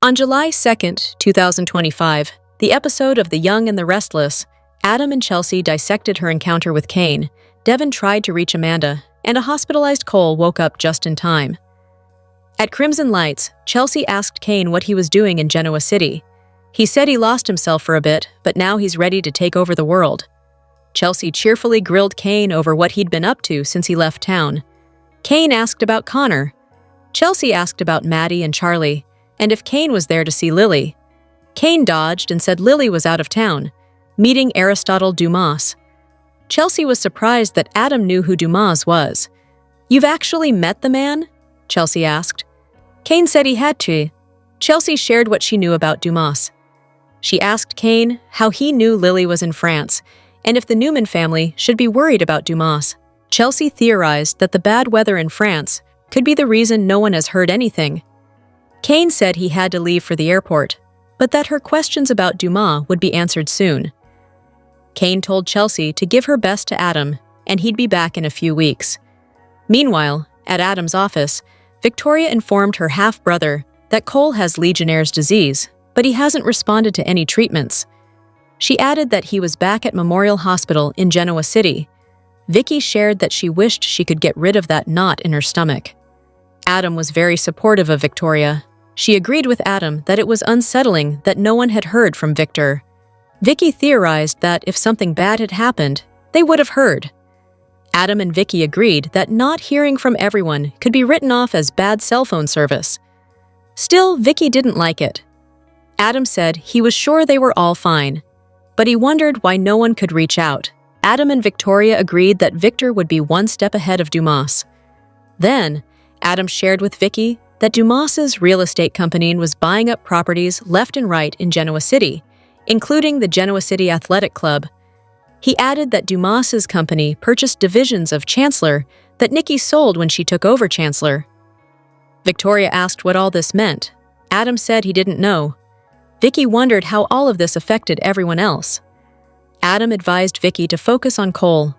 On July 2, 2025, the episode of The Young and the Restless, Adam and Chelsea dissected her encounter with Cain, Devin tried to reach Amanda, and a hospitalized Cole woke up just in time. At Crimson Lights, Chelsea asked Cain what he was doing in Genoa City. He said he lost himself for a bit, but now he's ready to take over the world. Chelsea cheerfully grilled Cain over what he'd been up to since he left town. Cain asked about Connor. Chelsea asked about Maddie and Charlie, and if Cain was there to see Lily. Cain dodged and said Lily was out of town, meeting Aristotle Dumas. Chelsea was surprised that Adam knew who Dumas was. "You've actually met the man?" Chelsea asked. Cain said he had to. Chelsea shared what she knew about Dumas. She asked Cain how he knew Lily was in France, and if the Newman family should be worried about Dumas. Chelsea theorized that the bad weather in France could be the reason no one has heard anything. Cain said he had to leave for the airport, but that her questions about Dumas would be answered soon. Cain told Chelsea to give her best to Adam, and he'd be back in a few weeks. Meanwhile, at Adam's office, Victoria informed her half-brother that Cole has Legionnaire's disease, but he hasn't responded to any treatments. She added that he was back at Memorial Hospital in Genoa City. Vicky shared that she wished she could get rid of that knot in her stomach. Adam was very supportive of Victoria. She agreed with Adam that it was unsettling that no one had heard from Victor. Vicky theorized that if something bad had happened, they would have heard. Adam and Vicky agreed that not hearing from everyone could be written off as bad cell phone service. Still, Vicky didn't like it. Adam said he was sure they were all fine, but he wondered why no one could reach out. Adam and Victoria agreed that Victor would be one step ahead of Dumas. Then, Adam shared with Vicky that Dumas's real estate company was buying up properties left and right in Genoa City, including the Genoa City Athletic Club. He added that Dumas's company purchased divisions of Chancellor that Nikki sold when she took over Chancellor. Victoria asked what all this meant. Adam said he didn't know. Vicky wondered how all of this affected everyone else. Adam advised Vicky to focus on Cole.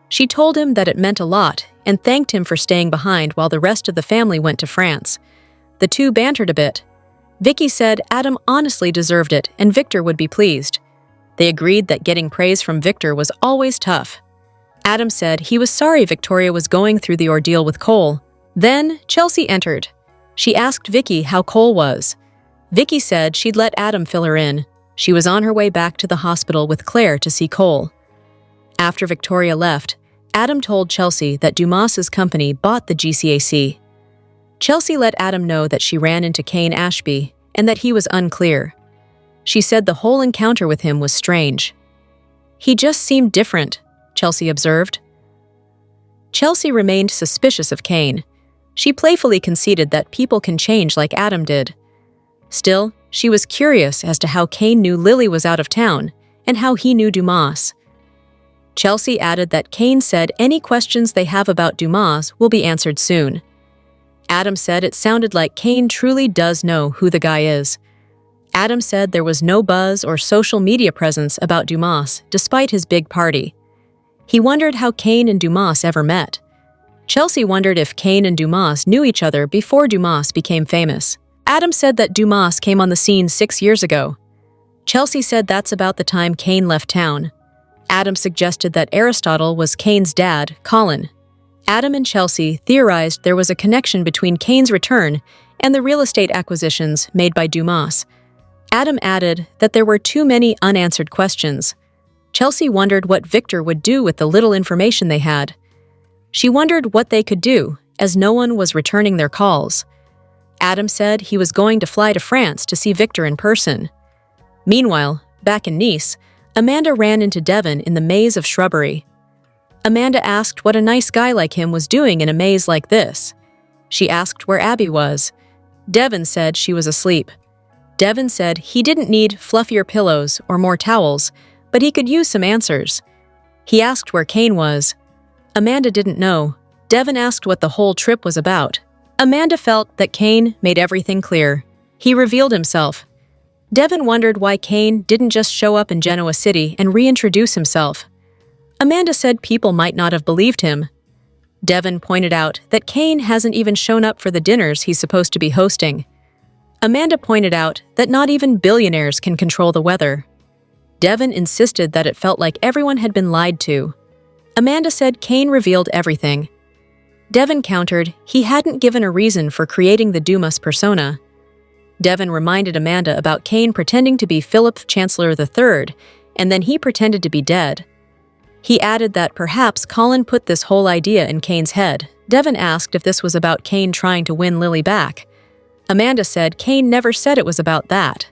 She told him that it meant a lot and thanked him for staying behind while the rest of the family went to France. The two bantered a bit. Vicky said Adam honestly deserved it and Victor would be pleased. They agreed that getting praise from Victor was always tough. Adam said he was sorry Victoria was going through the ordeal with Cole. Then Chelsea entered. She asked Vicky how Cole was. Vicky said she'd let Adam fill her in. She was on her way back to the hospital with Claire to see Cole. After Victoria left, Adam told Chelsea that Dumas's company bought the GCAC. Chelsea let Adam know that she ran into Cain Ashby and that he was unclear. She said the whole encounter with him was strange. "He just seemed different," Chelsea observed. Chelsea remained suspicious of Cain. She playfully conceded that people can change like Adam did. Still, she was curious as to how Cain knew Lily was out of town and how he knew Dumas. Chelsea added that Cain said any questions they have about Dumas will be answered soon. Adam said it sounded like Cain truly does know who the guy is. Adam said there was no buzz or social media presence about Dumas despite his big party. He wondered how Cain and Dumas ever met. Chelsea wondered if Cain and Dumas knew each other before Dumas became famous. Adam said that Dumas came on the scene 6 years ago. Chelsea said that's about the time Cain left town. Adam suggested that Aristotle was Cain's dad, Colin. Adam and Chelsea theorized there was a connection between Cain's return and the real estate acquisitions made by Dumas. Adam added that there were too many unanswered questions. Chelsea wondered what Victor would do with the little information they had. She wondered what they could do, as no one was returning their calls. Adam said he was going to fly to France to see Victor in person. Meanwhile, back in Nice, Amanda ran into Devin in the maze of shrubbery. Amanda asked what a nice guy like him was doing in a maze like this. She asked where Abby was. Devin said she was asleep. Devin said he didn't need fluffier pillows or more towels, but he could use some answers. He asked where Cain was. Amanda didn't know. Devin asked what the whole trip was about. Amanda felt that Cain made everything clear. He revealed himself. Devin wondered why Cain didn't just show up in Genoa City and reintroduce himself. Amanda said people might not have believed him. Devin pointed out that Cain hasn't even shown up for the dinners he's supposed to be hosting. Amanda pointed out that not even billionaires can control the weather. Devin insisted that it felt like everyone had been lied to. Amanda said Cain revealed everything. Devin countered he hadn't given a reason for creating the Dumas persona. Devin reminded Amanda about Cain pretending to be Philip Chancellor III, and then he pretended to be dead. He added that perhaps Colin put this whole idea in Cain's head. Devin asked if this was about Cain trying to win Lily back. Amanda said Cain never said it was about that.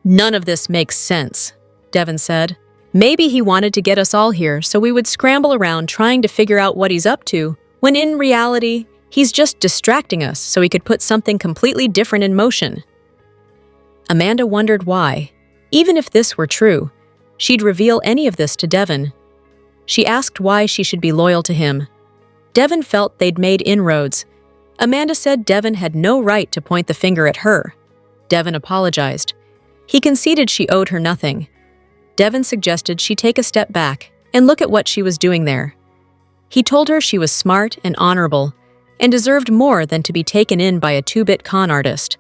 "None of this makes sense," Devin said. "Maybe he wanted to get us all here so we would scramble around trying to figure out what he's up to, when in reality, he's just distracting us so he could put something completely different in motion." Amanda wondered why. Even if this were true, she'd reveal any of this to Devin. She asked why she should be loyal to him. Devin felt they'd made inroads. Amanda said Devin had no right to point the finger at her. Devin apologized. He conceded she owed her nothing. Devin suggested she take a step back and look at what she was doing there. He told her she was smart and honorable and deserved more than to be taken in by a two-bit con artist.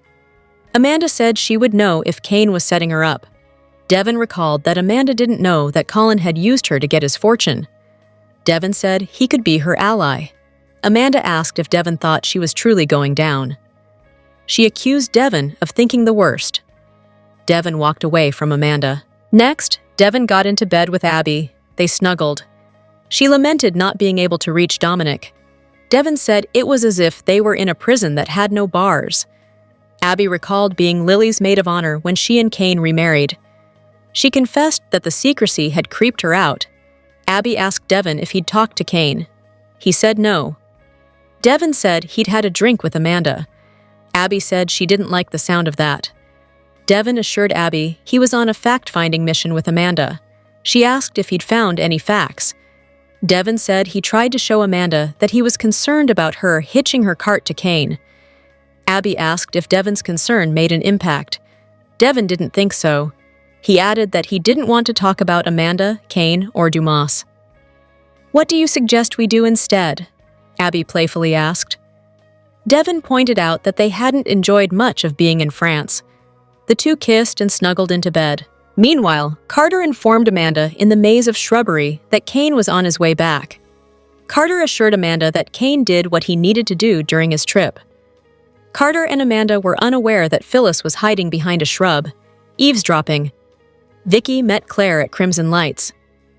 Amanda said she would know if Cain was setting her up. Devin recalled that Amanda didn't know that Colin had used her to get his fortune. Devin said he could be her ally. Amanda asked if Devin thought she was truly going down. She accused Devin of thinking the worst. Devin walked away from Amanda. Next, Devin got into bed with Abby. They snuggled. She lamented not being able to reach Dominic. Devin said it was as if they were in a prison that had no bars. Abby recalled being Lily's maid of honor when she and Cain remarried. She confessed that the secrecy had creeped her out. Abby asked Devin if he'd talked to Cain. He said no. Devin said he'd had a drink with Amanda. Abby said she didn't like the sound of that. Devin assured Abby he was on a fact-finding mission with Amanda. She asked if he'd found any facts. Devin said he tried to show Amanda that he was concerned about her hitching her cart to Cain. Abby asked if Devin's concern made an impact. Devin didn't think so. He added that he didn't want to talk about Amanda, Cain, or Dumas. "What do you suggest we do instead?" Abby playfully asked. Devin pointed out that they hadn't enjoyed much of being in France. The two kissed and snuggled into bed. Meanwhile, Carter informed Amanda in the maze of shrubbery that Cain was on his way back. Carter assured Amanda that Cain did what he needed to do during his trip. Carter and Amanda were unaware that Phyllis was hiding behind a shrub, eavesdropping. Vicky met Claire at Crimson Lights.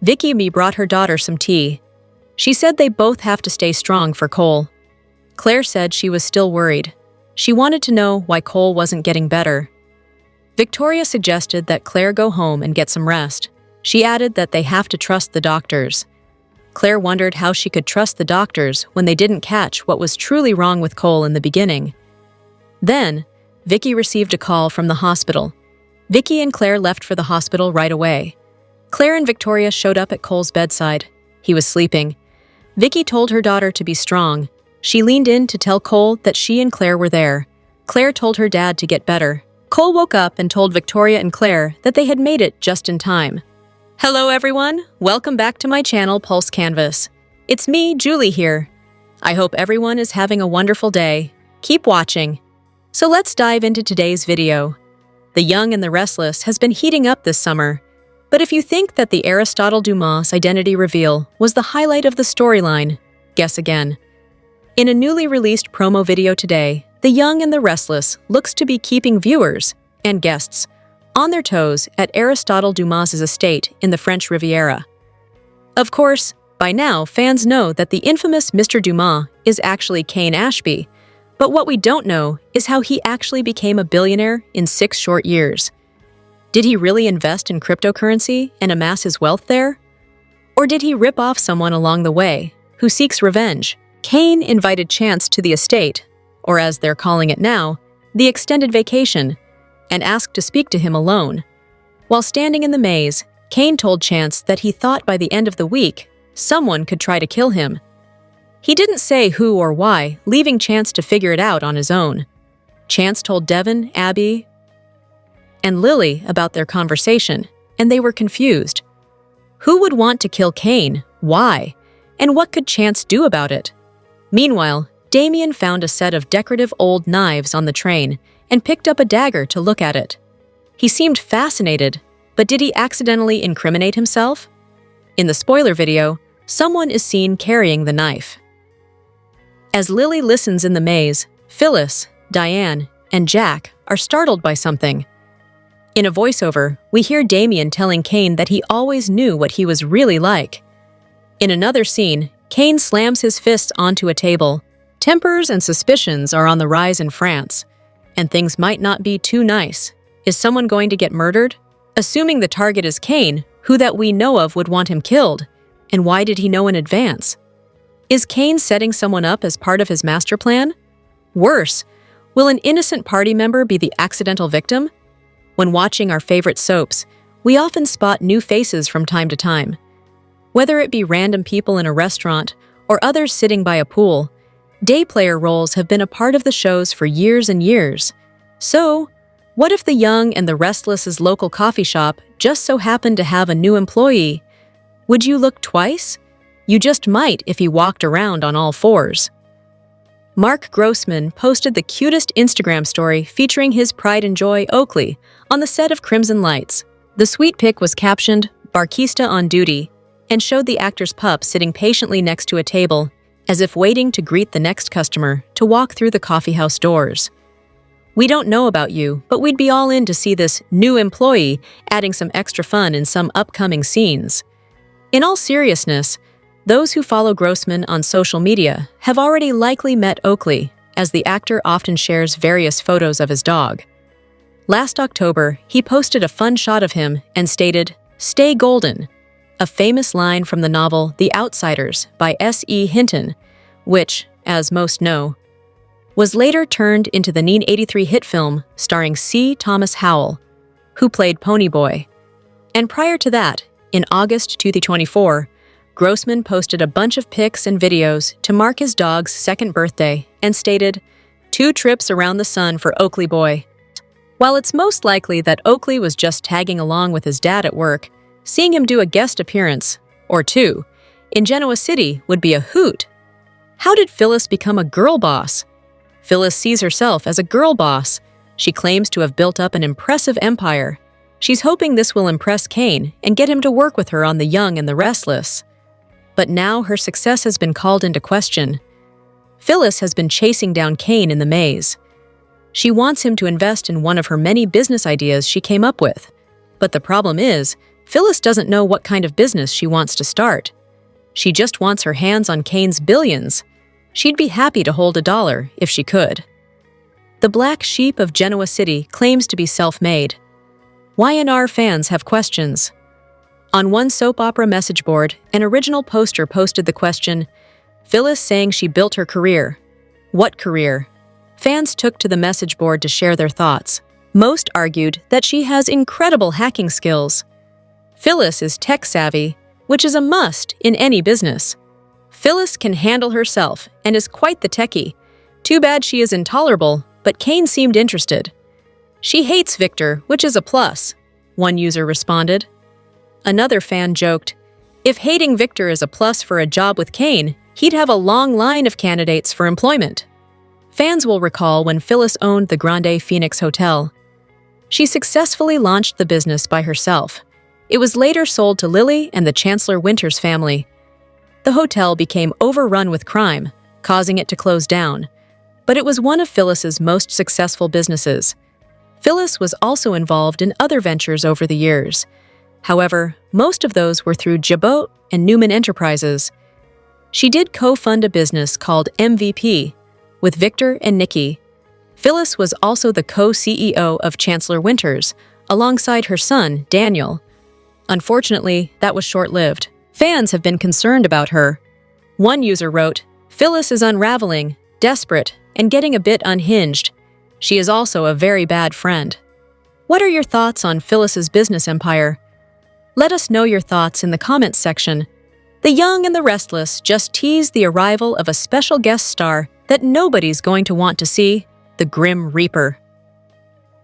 Vicky brought her daughter some tea. She said they both have to stay strong for Cole. Claire said she was still worried. She wanted to know why Cole wasn't getting better. Victoria suggested that Claire go home and get some rest. She added that they have to trust the doctors. Claire wondered how she could trust the doctors when they didn't catch what was truly wrong with Cole in the beginning. Then, Vicky received a call from the hospital. Vicky and Claire left for the hospital right away. Claire and Victoria showed up at Cole's bedside. He was sleeping. Vicky told her daughter to be strong. She leaned in to tell Cole that she and Claire were there. Claire told her dad to get better. Cole woke up and told Victoria and Claire that they had made it just in time. Hello everyone, welcome back to my channel Pulse Canvas. It's me, Julie here. I hope everyone is having a wonderful day. Keep watching. So let's dive into today's video. The Young and the Restless has been heating up this summer. But if you think that the Aristotle Dumas identity reveal was the highlight of the storyline, guess again. In a newly released promo video today, The Young and the Restless looks to be keeping viewers and guests on their toes at Aristotle Dumas's estate in the French Riviera. Of course, by now fans know that the infamous Mr. Dumas is actually Cain Ashby, but what we don't know is how he actually became a billionaire in 6 short years. Did he really invest in cryptocurrency and amass his wealth there? Or did he rip off someone along the way who seeks revenge? Cain invited Chance to the estate, or as they're calling it now, the extended vacation, and asked to speak to him alone. While standing in the maze, Cain told Chance that he thought by the end of the week, someone could try to kill him. He didn't say who or why, leaving Chance to figure it out on his own. Chance told Devin, Abby, and Lily about their conversation, and they were confused. Who would want to kill Cain? Why? And what could Chance do about it? Meanwhile, Damien found a set of decorative old knives on the train and picked up a dagger to look at it. He seemed fascinated, but did he accidentally incriminate himself? In the spoiler video, someone is seen carrying the knife. As Lily listens in the maze, Phyllis, Diane, and Jack are startled by something. In a voiceover, we hear Damien telling Cain that he always knew what he was really like. In another scene, Cain slams his fists onto a table. Tempers and suspicions are on the rise in France, and things might not be too nice. Is someone going to get murdered? Assuming the target is Cain, who that we know of would want him killed? And why did he know in advance? Is Cain setting someone up as part of his master plan? Worse, will an innocent party member be the accidental victim? When watching our favorite soaps, we often spot new faces from time to time. Whether it be random people in a restaurant or others sitting by a pool, day player roles have been a part of the shows for years and years. So, what if The Young and the Restless's local coffee shop just so happened to have a new employee? Would you look twice? You just might if he walked around on all fours. Mark Grossman posted the cutest Instagram story featuring his pride and joy Oakley on the set of Crimson Lights. The sweet pic was captioned, "Barkista on duty," and showed the actor's pup sitting patiently next to a table, as if waiting to greet the next customer to walk through the coffeehouse doors. We don't know about you, but we'd be all in to see this new employee adding some extra fun in some upcoming scenes. In all seriousness, those who follow Grossman on social media have already likely met Oakley, as the actor often shares various photos of his dog. Last October, he posted a fun shot of him and stated, "Stay golden," a famous line from the novel The Outsiders by S.E. Hinton, which, as most know, was later turned into the 1983 hit film starring C. Thomas Howell, who played Ponyboy. And prior to that, in August 2024, Grossman posted a bunch of pics and videos to mark his dog's second birthday and stated, "2 trips around the sun for Oakley boy." While it's most likely that Oakley was just tagging along with his dad at work, seeing him do a guest appearance, or 2, in Genoa City would be a hoot. How did Phyllis become a girl boss? Phyllis sees herself as a girl boss. She claims to have built up an impressive empire. She's hoping this will impress Cain and get him to work with her on The Young and the Restless. But now her success has been called into question. Phyllis has been chasing down Cain in the maze. She wants him to invest in one of her many business ideas she came up with. But the problem is, Phyllis doesn't know what kind of business she wants to start. She just wants her hands on Cain's billions. She'd be happy to hold $1 if she could. The black sheep of Genoa City claims to be self-made. Y&R fans have questions. On one soap opera message board, an original poster posted the question, "Phyllis saying she built her career. What career?" Fans took to the message board to share their thoughts. Most argued that she has incredible hacking skills. Phyllis is tech-savvy, which is a must in any business. Phyllis can handle herself and is quite the techie. Too bad she is intolerable, but Cain seemed interested. "She hates Victor, which is a plus," one user responded. Another fan joked, "If hating Victor is a plus for a job with Cain, he'd have a long line of candidates for employment." Fans will recall when Phyllis owned the Grande Phoenix Hotel. She successfully launched the business by herself. It was later sold to Lily and the Chancellor Winters family. The hotel became overrun with crime, causing it to close down. But it was one of Phyllis's most successful businesses. Phyllis was also involved in other ventures over the years. However, most of those were through Jabot and Newman Enterprises. She did co-fund a business called MVP with Victor and Nikki. Phyllis was also the co-CEO of Chancellor Winters, alongside her son, Daniel. Unfortunately, that was short-lived. Fans have been concerned about her. One user wrote, "Phyllis is unraveling, desperate, and getting a bit unhinged. She is also a very bad friend." What are your thoughts on Phyllis's business empire? Let us know your thoughts in the comments section. The Young and the Restless just teased the arrival of a special guest star that nobody's going to want to see, the Grim Reaper.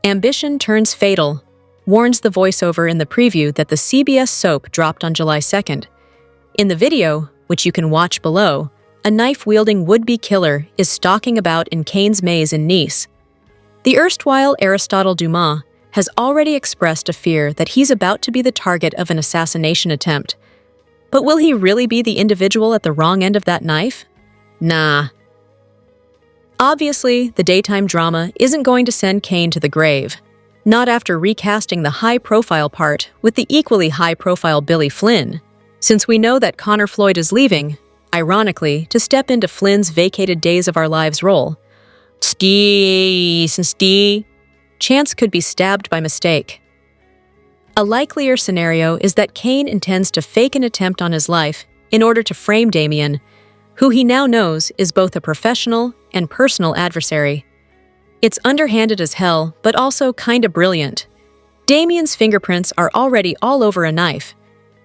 Ambition turns fatal, warns the voiceover in the preview that the CBS soap dropped on July 2nd. In the video, which you can watch below, a knife-wielding would-be killer is stalking about in Cain's maze in Nice. The erstwhile Aristotle Dumas has already expressed a fear that he's about to be the target of an assassination attempt. But will he really be the individual at the wrong end of that knife? Nah. Obviously, the daytime drama isn't going to send Cain to the grave. Not after recasting the high-profile part with the equally high-profile Billy Flynn. Since we know that Connor Floyd is leaving, ironically, to step into Flynn's vacated Days of Our Lives role, Chance could be stabbed by mistake. A likelier scenario is that Cain intends to fake an attempt on his life in order to frame Damien, who he now knows is both a professional and personal adversary. It's underhanded as hell, but also kinda brilliant. Damien's fingerprints are already all over a knife,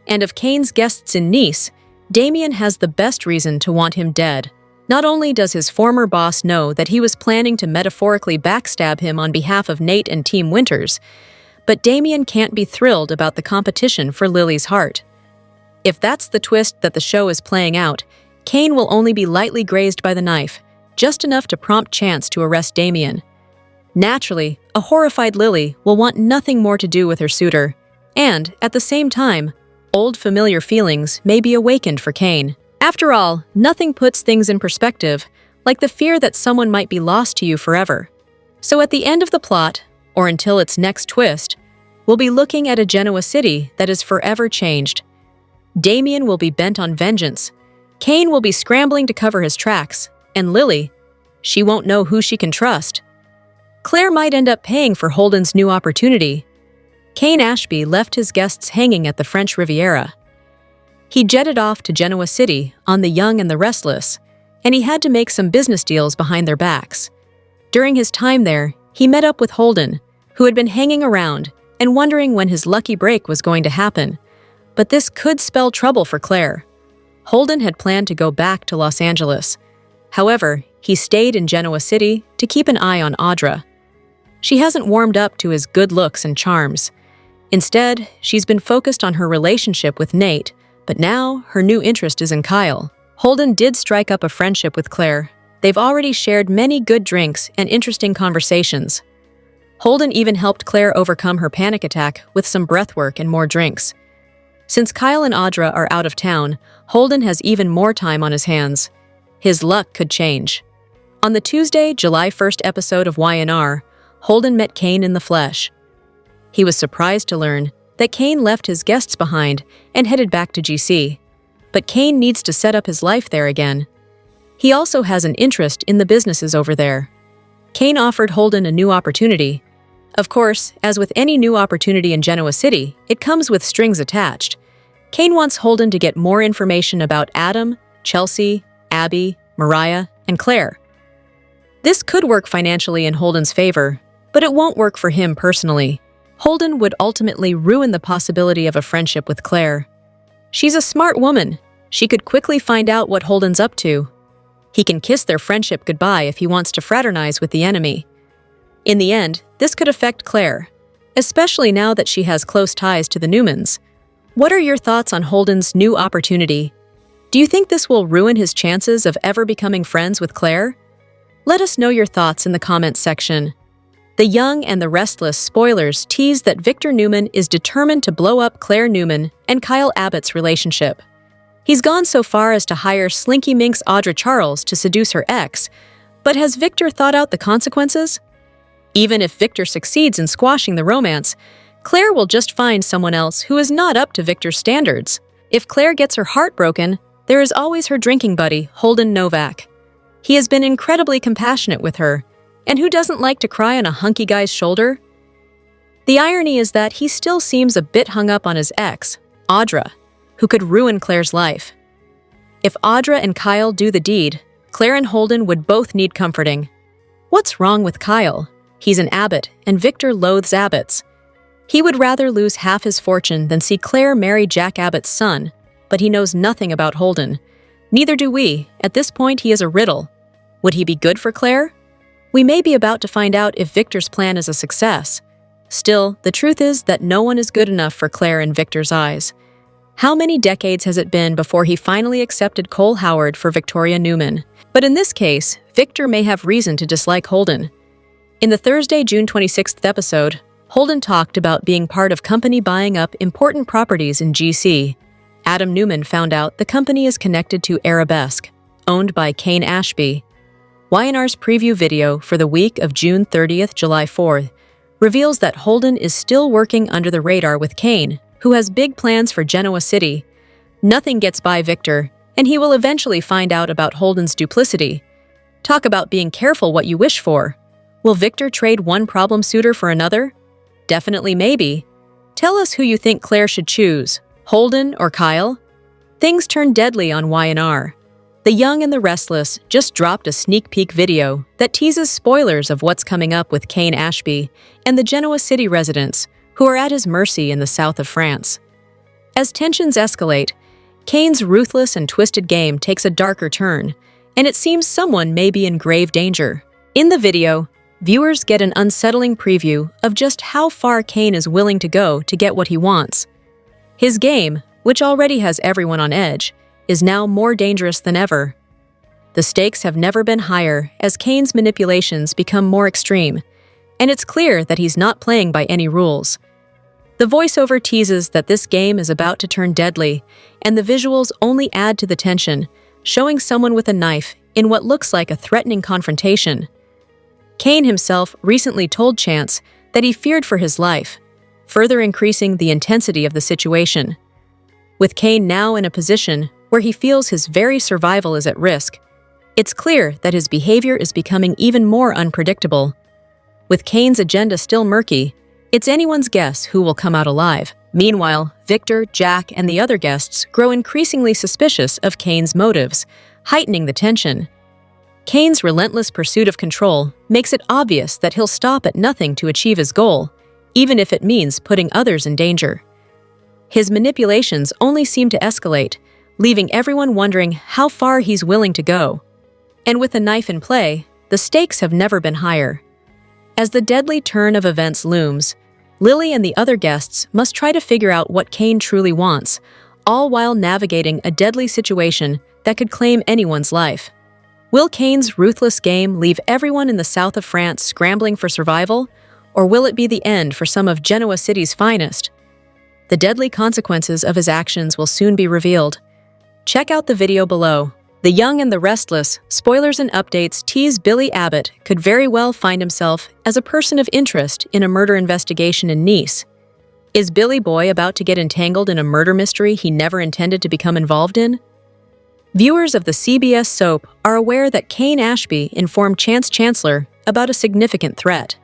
and of Cain's guests in Nice, Damien has the best reason to want him dead. Not only does his former boss know that he was planning to metaphorically backstab him on behalf of Nate and Team Winters, but Damien can't be thrilled about the competition for Lily's heart. If that's the twist that the show is playing out, Cain will only be lightly grazed by the knife, just enough to prompt Chance to arrest Damien. Naturally, a horrified Lily will want nothing more to do with her suitor, and, at the same time, old familiar feelings may be awakened for Cain. After all, nothing puts things in perspective like the fear that someone might be lost to you forever. So at the end of the plot, or until its next twist, we'll be looking at a Genoa city that is forever changed. Damien will be bent on vengeance, Cain will be scrambling to cover his tracks, and Lily, she won't know who she can trust. Claire might end up paying for Holden's new opportunity. Cain Ashby left his guests hanging at the French Riviera. He jetted off to Genoa City on the Young and the Restless, and he had to make some business deals behind their backs. During his time there, he met up with Holden, who had been hanging around and wondering when his lucky break was going to happen. But this could spell trouble for Claire. Holden had planned to go back to Los Angeles. However, he stayed in Genoa City to keep an eye on Audra. She hasn't warmed up to his good looks and charms. Instead, she's been focused on her relationship with Nate, but now her new interest is in Kyle. Holden did strike up a friendship with Claire. They've already shared many good drinks and interesting conversations. Holden even helped Claire overcome her panic attack with some breathwork and more drinks. Since Kyle and Audra are out of town, Holden has even more time on his hands. His luck could change. On the Tuesday, July 1st episode of Y&R, Holden met Cain in the flesh. He was surprised to learn that Cain left his guests behind and headed back to GC. But Cain needs to set up his life there again. He also has an interest in the businesses over there. Cain offered Holden a new opportunity. Of course, as with any new opportunity in Genoa City, it comes with strings attached. Cain wants Holden to get more information about Adam, Chelsea, Abby, Mariah, and Claire. This could work financially in Holden's favor, but it won't work for him personally. Holden would ultimately ruin the possibility of a friendship with Claire. She's a smart woman. She could quickly find out what Holden's up to. He can kiss their friendship goodbye if he wants to fraternize with the enemy. In the end, this could affect Claire, especially now that she has close ties to the Newmans. What are your thoughts on Holden's new opportunity? Do you think this will ruin his chances of ever becoming friends with Claire? Let us know your thoughts in the comments section. The Young and the Restless spoilers tease that Victor Newman is determined to blow up Claire Newman and Kyle Abbott's relationship. He's gone so far as to hire Slinky Minx Audra Charles to seduce her ex, but has Victor thought out the consequences? Even if Victor succeeds in squashing the romance, Claire will just find someone else who is not up to Victor's standards. If Claire gets her heart broken, there is always her drinking buddy, Holden Novak. He has been incredibly compassionate with her, and who doesn't like to cry on a hunky guy's shoulder? The irony is that he still seems a bit hung up on his ex, Audra, who could ruin Claire's life. If Audra and Kyle do the deed, Claire and Holden would both need comforting. What's wrong with Kyle? He's an Abbott, and Victor loathes Abbotts. He would rather lose half his fortune than see Claire marry Jack Abbott's son, but he knows nothing about Holden. Neither do we. At this point, he is a riddle. Would he be good for Claire? We may be about to find out if Victor's plan is a success. Still, the truth is that no one is good enough for Claire in Victor's eyes. How many decades has it been before he finally accepted Cole Howard for Victoria Newman? But in this case, Victor may have reason to dislike Holden. In the Thursday, June 26th episode, Holden talked about being part of company buying up important properties in GC. Adam Newman found out the company is connected to Arabesque, owned by Cain Ashby. Y&R's preview video for the week of June 30th, July 4th reveals that Holden is still working under the radar with Cain, who has big plans for Genoa City. Nothing gets by Victor, and he will eventually find out about Holden's duplicity. Talk about being careful what you wish for. Will Victor trade one problem suitor for another? Definitely maybe. Tell us who you think Claire should choose, Holden or Kyle? Things turn deadly on Y&R. The Young and the Restless just dropped a sneak peek video that teases spoilers of what's coming up with Cain Ashby and the Genoa City residents, who are at his mercy in the south of France. As tensions escalate, Cain's ruthless and twisted game takes a darker turn, and it seems someone may be in grave danger. In the video, viewers get an unsettling preview of just how far Cain is willing to go to get what he wants. His game, which already has everyone on edge, is now more dangerous than ever. The stakes have never been higher as Cain's manipulations become more extreme, and it's clear that he's not playing by any rules. The voiceover teases that this game is about to turn deadly, and the visuals only add to the tension, showing someone with a knife in what looks like a threatening confrontation. Cain himself recently told Chance that he feared for his life, further increasing the intensity of the situation. With Cain now in a position where he feels his very survival is at risk, it's clear that his behavior is becoming even more unpredictable. With Cain's agenda still murky, it's anyone's guess who will come out alive. Meanwhile, Victor, Jack, and the other guests grow increasingly suspicious of Cain's motives, heightening the tension. Cain's relentless pursuit of control makes it obvious that he'll stop at nothing to achieve his goal, even if it means putting others in danger. His manipulations only seem to escalate, leaving everyone wondering how far he's willing to go. And with a knife in play, the stakes have never been higher. As the deadly turn of events looms, Lily and the other guests must try to figure out what Cain truly wants, all while navigating a deadly situation that could claim anyone's life. Will Cain's ruthless game leave everyone in the south of France scrambling for survival, or will it be the end for some of Genoa City's finest? The deadly consequences of his actions will soon be revealed. Check out the video below. The Young and the Restless, spoilers and updates tease Billy Abbott could very well find himself as a person of interest in a murder investigation in Nice. Is Billy Boy about to get entangled in a murder mystery he never intended to become involved in? Viewers of the CBS soap are aware that Cain Ashby informed Chance Chancellor about a significant threat.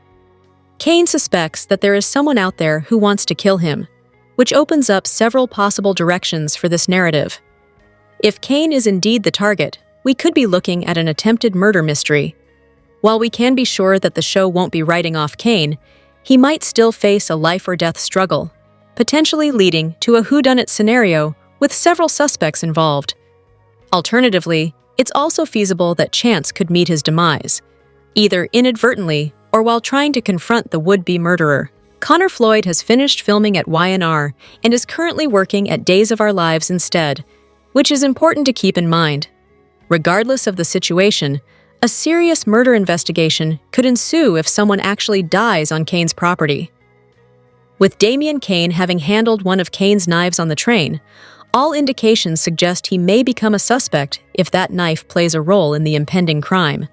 Cain suspects that there is someone out there who wants to kill him, which opens up several possible directions for this narrative. If Cain is indeed the target, we could be looking at an attempted murder mystery. While we can be sure that the show won't be writing off Cain, he might still face a life-or-death struggle, potentially leading to a whodunit scenario with several suspects involved. Alternatively, it's also feasible that Chance could meet his demise, either inadvertently or while trying to confront the would-be murderer. Connor Floyd has finished filming at Y&R and is currently working at Days of Our Lives instead, which is important to keep in mind. Regardless of the situation, a serious murder investigation could ensue if someone actually dies on Cain's property. With Damian Cain having handled one of Cain's knives on the train, all indications suggest he may become a suspect if that knife plays a role in the impending crime.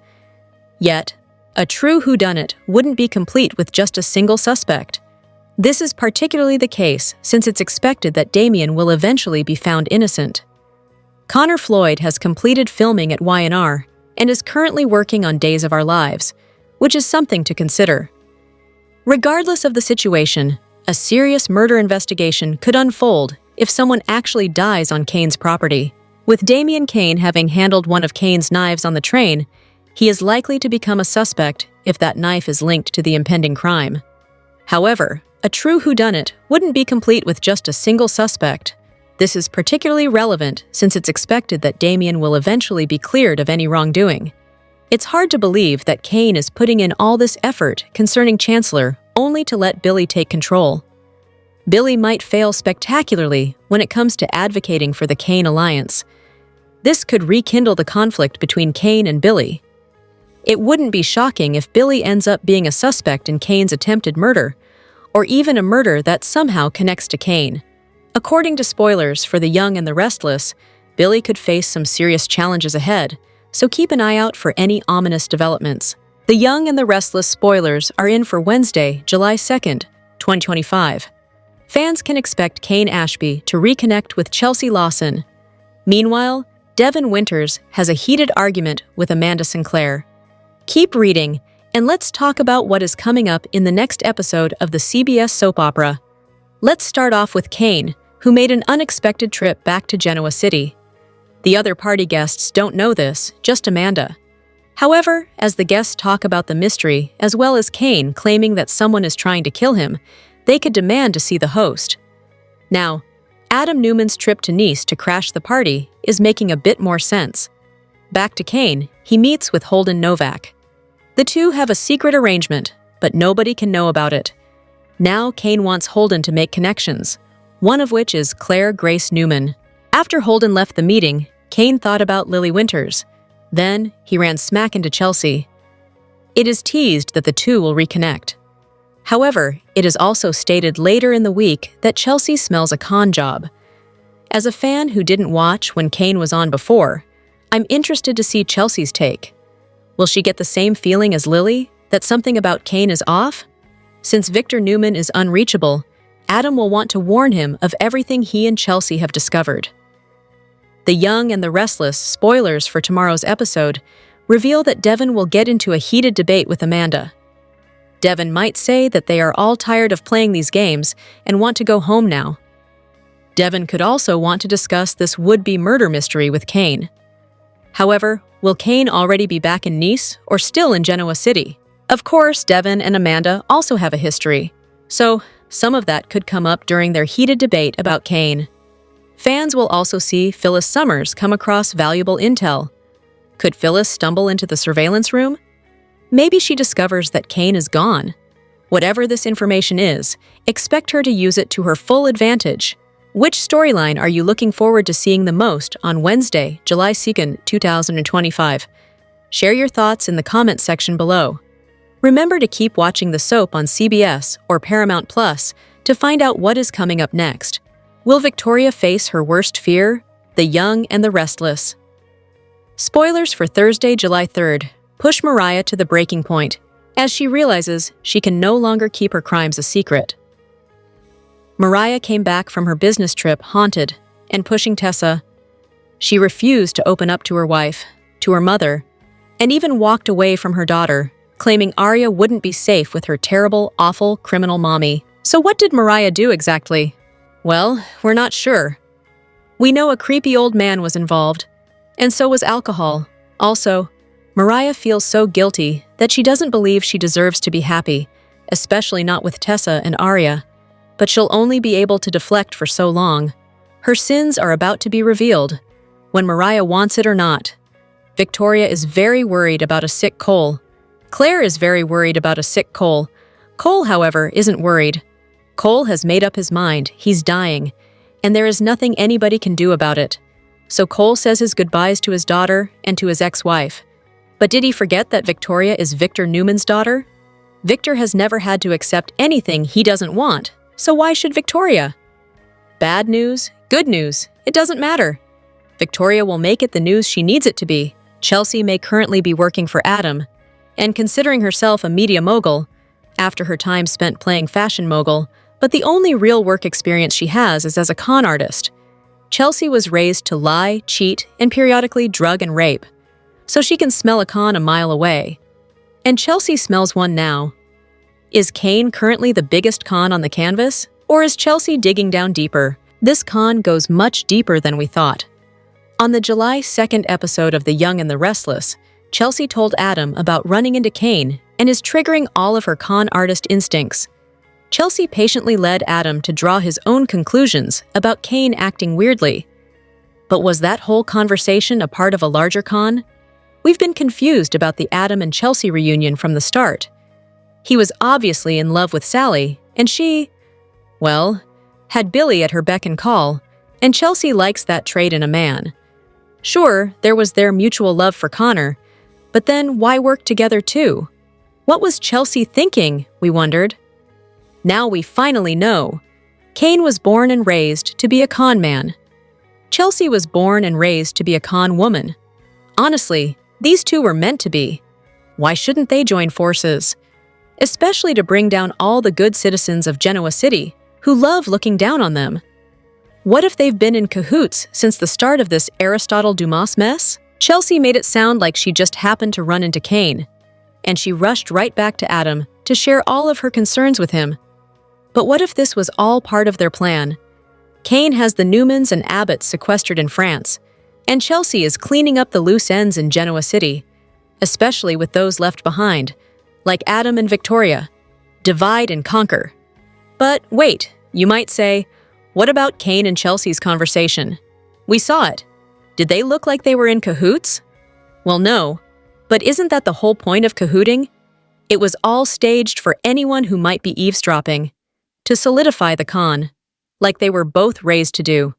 Yet, a true whodunit wouldn't be complete with just a single suspect. This is particularly the case since it's expected that Damian will eventually be found innocent. Connor Floyd has completed filming at Y&R and is currently working on Days of Our Lives, which is something to consider. Regardless of the situation, a serious murder investigation could unfold if someone actually dies on Cain's property. With Damian Cain having handled one of Cain's knives on the train, he is likely to become a suspect if that knife is linked to the impending crime. However, a true whodunit wouldn't be complete with just a single suspect. This is particularly relevant since it's expected that Damian will eventually be cleared of any wrongdoing. It's hard to believe that Cain is putting in all this effort concerning Chancellor only to let Billy take control. Billy might fail spectacularly when it comes to advocating for the Cain alliance. This could rekindle the conflict between Cain and Billy. It wouldn't be shocking if Billy ends up being a suspect in Cain's attempted murder, or even a murder that somehow connects to Cain. According to spoilers for The Young and the Restless, Billy could face some serious challenges ahead, so keep an eye out for any ominous developments. The Young and the Restless spoilers are in for Wednesday, July 2nd, 2025. Fans can expect Cain Ashby to reconnect with Chelsea Lawson. Meanwhile, Devin Winters has a heated argument with Amanda Sinclair. Keep reading, and let's talk about what is coming up in the next episode of the CBS soap opera. Let's start off with Cain, who made an unexpected trip back to Genoa City. The other party guests don't know this, just Amanda. However, as the guests talk about the mystery, as well as Cain claiming that someone is trying to kill him, they could demand to see the host. Now, Adam Newman's trip to Nice to crash the party is making a bit more sense. Back to Cain, he meets with Holden Novak. The two have a secret arrangement, but nobody can know about it. Now Cain wants Holden to make connections, one of which is Claire Grace Newman. After Holden left the meeting, Cain thought about Lily Winters. Then he ran smack into Chelsea. It is teased that the two will reconnect. However, it is also stated later in the week that Chelsea smells a con job. As a fan who didn't watch when Cain was on before, I'm interested to see Chelsea's take. Will she get the same feeling as Lily, that something about Cain is off? Since Victor Newman is unreachable, Adam will want to warn him of everything he and Chelsea have discovered. The Young and the Restless spoilers for tomorrow's episode reveal that Devin will get into a heated debate with Amanda. Devin might say that they are all tired of playing these games and want to go home now. Devin could also want to discuss this would-be murder mystery with Cain. However, will Cain already be back in Nice or still in Genoa City? Of course, Devin and Amanda also have a history, so some of that could come up during their heated debate about Cain. Fans will also see Phyllis Summers come across valuable intel. Could Phyllis stumble into the surveillance room? Maybe she discovers that Cain is gone. Whatever this information is, expect her to use it to her full advantage. Which storyline are you looking forward to seeing the most on Wednesday, July 2nd, 2025? Share your thoughts in the comments section below. Remember to keep watching the soap on CBS or Paramount Plus to find out what is coming up next. Will Victoria face her worst fear? The Young and the Restless. Spoilers for Thursday, July 3rd, push Mariah to the breaking point as she realizes she can no longer keep her crimes a secret. Mariah came back from her business trip haunted and pushing Tessa. She refused to open up to her wife, to her mother, and even walked away from her daughter, claiming Arya wouldn't be safe with her terrible, awful, criminal mommy. So what did Mariah do exactly? Well, we're not sure. We know a creepy old man was involved, and so was alcohol. Also, Mariah feels so guilty that she doesn't believe she deserves to be happy, especially not with Tessa and Arya. But she'll only be able to deflect for so long. Her sins are about to be revealed, when Mariah wants it or not. Victoria is very worried about a sick Cole. Claire is very worried about a sick Cole. Cole, however, isn't worried. Cole has made up his mind, he's dying, and there is nothing anybody can do about it. So Cole says his goodbyes to his daughter and to his ex-wife. But did he forget that Victoria is Victor Newman's daughter? Victor has never had to accept anything he doesn't want. So why should Victoria? Bad news, good news, it doesn't matter. Victoria will make it the news she needs it to be. Chelsea may currently be working for Adam, and considering herself a media mogul, after her time spent playing fashion mogul, but the only real work experience she has is as a con artist. Chelsea was raised to lie, cheat, and periodically drug and rape, so she can smell a con a mile away. And Chelsea smells one now. Is Cain currently the biggest con on the canvas, or is Chelsea digging down deeper? This con goes much deeper than we thought. On the July 2nd episode of The Young and the Restless, Chelsea told Adam about running into Cain and is triggering all of her con artist instincts. Chelsea patiently led Adam to draw his own conclusions about Cain acting weirdly. But was that whole conversation a part of a larger con? We've been confused about the Adam and Chelsea reunion from the start. He was obviously in love with Sally, and she, well, had Billy at her beck and call, and Chelsea likes that trait in a man. Sure, there was their mutual love for Connor, But then why work together too? What was Chelsea thinking, we wondered. Now we finally know. Cain was born and raised to be a con man. Chelsea was born and raised to be a con woman. Honestly, these two were meant to be. Why shouldn't they join forces? Especially to bring down all the good citizens of Genoa City who love looking down on them. What if they've been in cahoots since the start of this Aristotle Dumas mess? Chelsea made it sound like she just happened to run into Cain, and she rushed right back to Adam to share all of her concerns with him. But what if this was all part of their plan? Cain has the Newmans and Abbotts sequestered in France, and Chelsea is cleaning up the loose ends in Genoa City, especially with those left behind, like Adam and Victoria. Divide and conquer. But wait, you might say, what about Cain and Chelsea's conversation? We saw it. Did they look like they were in cahoots? Well, no. But isn't that the whole point of cahooting? It was all staged for anyone who might be eavesdropping, to solidify the con, like they were both raised to do.